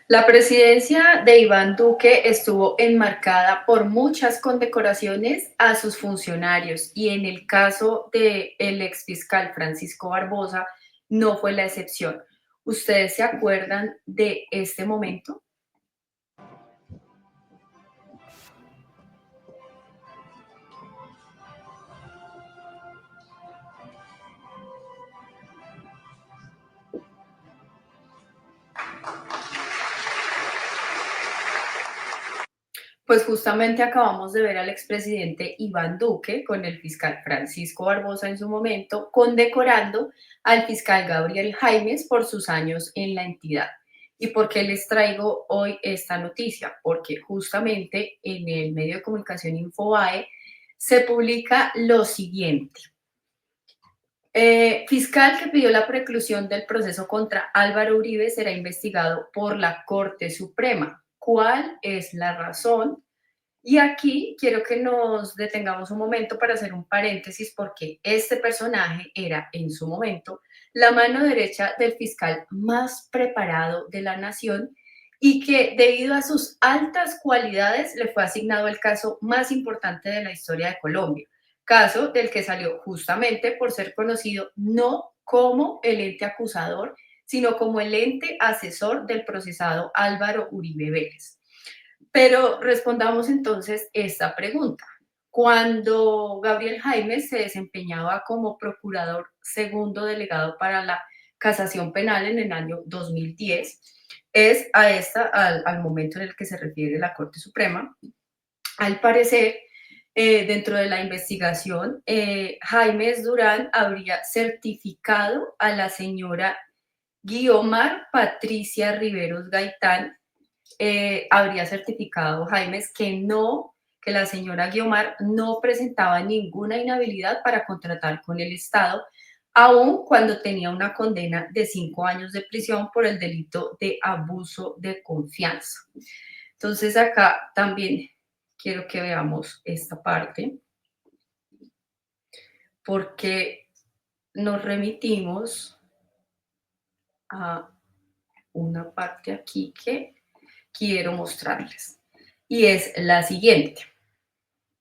La presidencia de Iván Duque estuvo enmarcada por muchas condecoraciones a sus funcionarios y en el caso del exfiscal Francisco Barbosa no fue la excepción. ¿Ustedes se acuerdan de este momento? Pues justamente acabamos de ver al expresidente Iván Duque con el fiscal Francisco Barbosa en su momento, condecorando al fiscal Gabriel Jaimes por sus años en la entidad. ¿Y por qué les traigo hoy esta noticia? Porque justamente en el medio de comunicación Infobae se publica lo siguiente. Fiscal que pidió la preclusión del proceso contra Álvaro Uribe será investigado por la Corte Suprema. ¿Cuál es la razón? Y aquí quiero que nos detengamos un momento para hacer un paréntesis porque este personaje era en su momento la mano derecha del fiscal más preparado de la nación y que debido a sus altas cualidades le fue asignado el caso más importante de la historia de Colombia, caso del que salió justamente por ser conocido no como el ente acusador, sino como el ente asesor del procesado Álvaro Uribe Vélez. Pero respondamos entonces esta pregunta. Cuando Gabriel Jaimes se desempeñaba como procurador segundo delegado para la casación penal en el año 2010, es al momento en el que se refiere la Corte Suprema. Al parecer, dentro de la investigación, Jaimes Durán habría certificado a la señora Guiomar Patricia Riveros Gaitán, habría certificado Jaimes que la señora Guiomar no presentaba ninguna inhabilidad para contratar con el Estado, aun cuando tenía una condena de 5 años de prisión por el delito de abuso de confianza. Entonces acá también quiero que veamos esta parte porque nos remitimos a una parte aquí que quiero mostrarles y es la siguiente.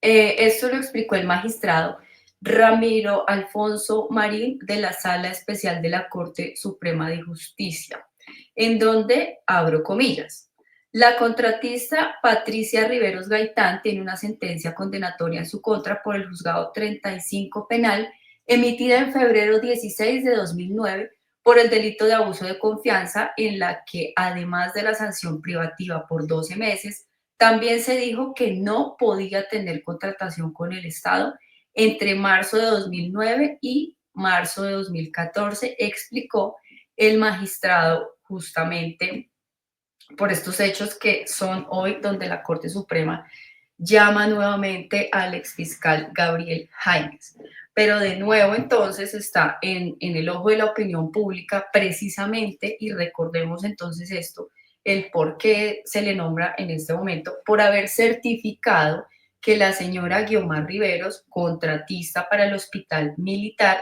Esto lo explicó el magistrado Ramiro Alfonso Marín de la Sala Especial de la Corte Suprema de Justicia, en donde, abro comillas, la contratista Patricia Riveros Gaitán tiene una sentencia condenatoria en su contra por el juzgado 35 penal emitida en febrero 16 de 2009 por el delito de abuso de confianza, en la que además de la sanción privativa por 12 meses, también se dijo que no podía tener contratación con el Estado entre marzo de 2009 y marzo de 2014, explicó el magistrado justamente por estos hechos que son hoy donde la Corte Suprema llama nuevamente al exfiscal Gabriel Jaimes. Pero de nuevo entonces está en el ojo de la opinión pública precisamente, y recordemos entonces esto, el por qué se le nombra en este momento, por haber certificado que la señora Guiomar Riveros, contratista para el hospital militar,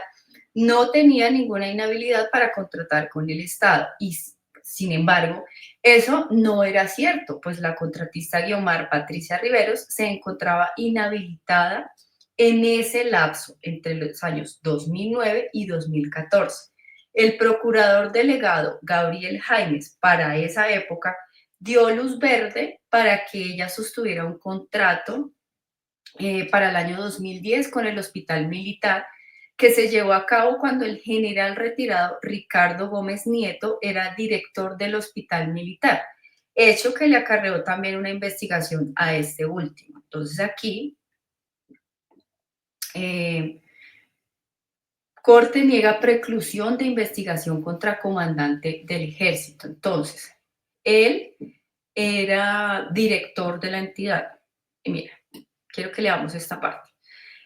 no tenía ninguna inhabilidad para contratar con el Estado. Y sin embargo, eso no era cierto, pues la contratista Guiomar Patricia Riveros se encontraba inhabilitada en ese lapso entre los años 2009 y 2014. El procurador delegado Gabriel Jaimes para esa época dio luz verde para que ella sostuviera un contrato para el año 2010 con el Hospital Militar, que se llevó a cabo cuando el general retirado Ricardo Gómez Nieto era director del Hospital Militar, hecho que le acarreó también una investigación a este último. Entonces aquí, Corte niega preclusión de investigación contra comandante del ejército. Entonces, él era director de la entidad. Y mira, quiero que leamos esta parte.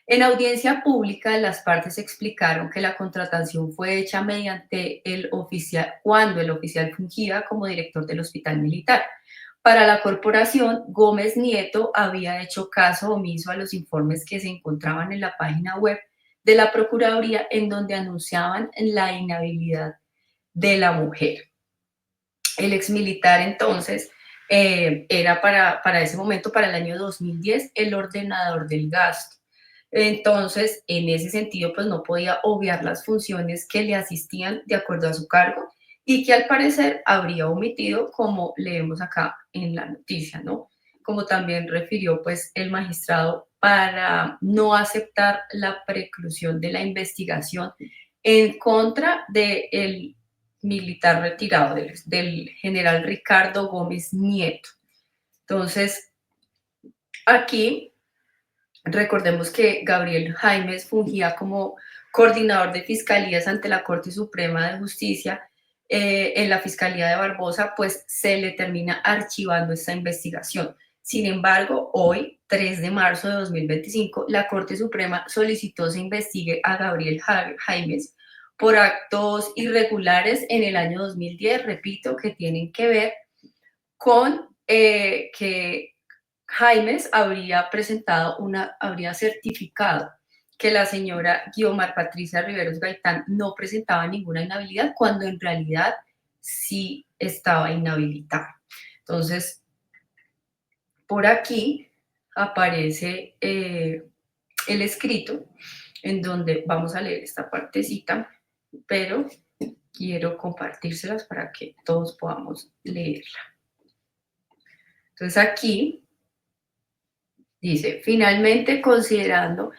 En audiencia pública, las partes explicaron que la contratación fue hecha mediante el oficial, cuando el oficial fungía como director del Hospital Militar. Para la corporación, Gómez Nieto había hecho caso omiso a los informes que se encontraban en la página web de la Procuraduría, en donde anunciaban la inhabilidad de la mujer. El exmilitar entonces era para ese momento, para el año 2010, el ordenador del gasto. Entonces, en ese sentido, pues no podía obviar las funciones que le asistían de acuerdo a su cargo y que al parecer habría omitido, como leemos acá en la noticia, ¿no? Como también refirió pues el magistrado, para no aceptar la preclusión de la investigación en contra del militar retirado, del general Ricardo Gómez Nieto. Entonces, aquí recordemos que Gabriel Jaimes fungía como coordinador de fiscalías ante la Corte Suprema de Justicia. En la Fiscalía de Barbosa, pues se le termina archivando esta investigación. Sin embargo, hoy, 3 de marzo de 2025, la Corte Suprema solicitó se investigue a Gabriel Jaimes por actos irregulares en el año 2010, repito, que tienen que ver con que Jaimes habría certificado que la señora Guiomar Patricia Riveros Gaitán no presentaba ninguna inhabilidad, cuando en realidad sí estaba inhabilitada. Entonces, por aquí aparece el escrito en donde vamos a leer esta partecita, pero quiero compartírselas para que todos podamos leerla. Entonces aquí dice: finalmente, considerando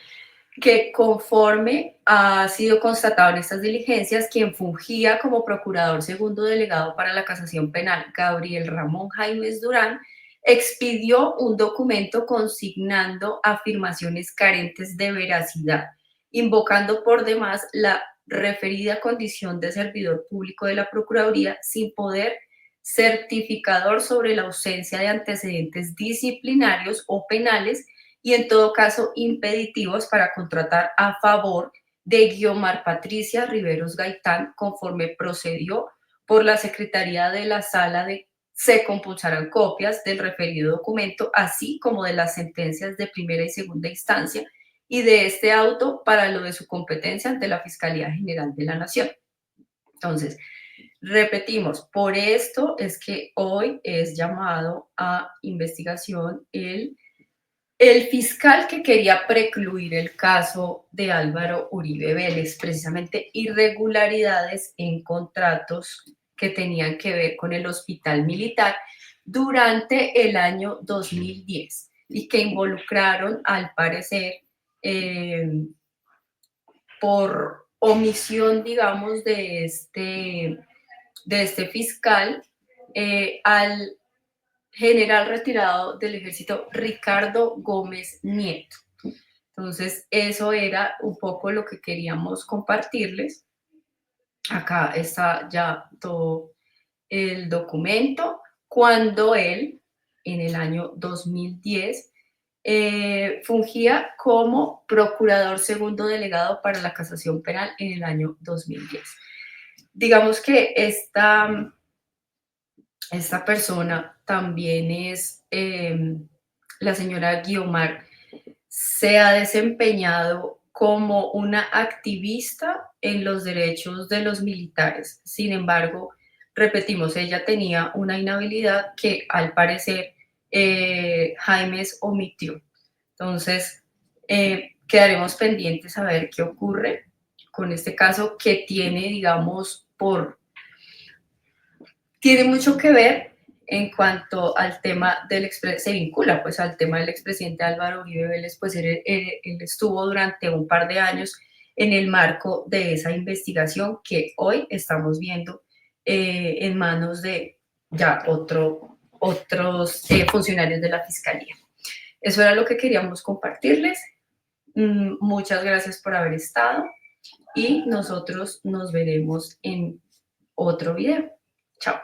que conforme ha sido constatado en estas diligencias, quien fungía como procurador segundo delegado para la casación penal, Gabriel Ramón Jaimes Durán, expidió un documento consignando afirmaciones carentes de veracidad, invocando por demás la referida condición de servidor público de la Procuraduría sin poder certificador sobre la ausencia de antecedentes disciplinarios o penales, y en todo caso impeditivos para contratar a favor de Guiomar Patricia Riveros Gaitán, conforme procedió por la Secretaría de la Sala de se compulsarán copias del referido documento, así como de las sentencias de primera y segunda instancia y de este auto para lo de su competencia ante la Fiscalía General de la Nación. Entonces, repetimos, por esto es que hoy es llamado a investigación el fiscal que quería precluir el caso de Álvaro Uribe Vélez, precisamente irregularidades en contratos que tenían que ver con el hospital militar durante el año 2010 y que involucraron, al parecer, por omisión, digamos, de este fiscal, al general retirado del ejército Ricardo Gómez Nieto. Entonces, eso era un poco lo que queríamos compartirles. Acá está ya todo el documento. Cuando él, en el año 2010, fungía como procurador segundo delegado para la casación penal en el año 2010. Digamos que esta persona también es la señora Guiomar, se ha desempeñado como una activista en los derechos de los militares. Sin embargo, repetimos, ella tenía una inhabilidad que al parecer Jaimes omitió. Entonces, quedaremos pendientes a ver qué ocurre con este caso, que tiene, digamos, tiene mucho que ver en cuanto al tema se vincula pues al tema del expresidente Álvaro Uribe Vélez, pues él estuvo durante un par de años en el marco de esa investigación que hoy estamos viendo en manos de ya otros funcionarios de la Fiscalía. Eso era lo que queríamos compartirles. Muchas gracias por haber estado y nosotros nos veremos en otro video. Chao.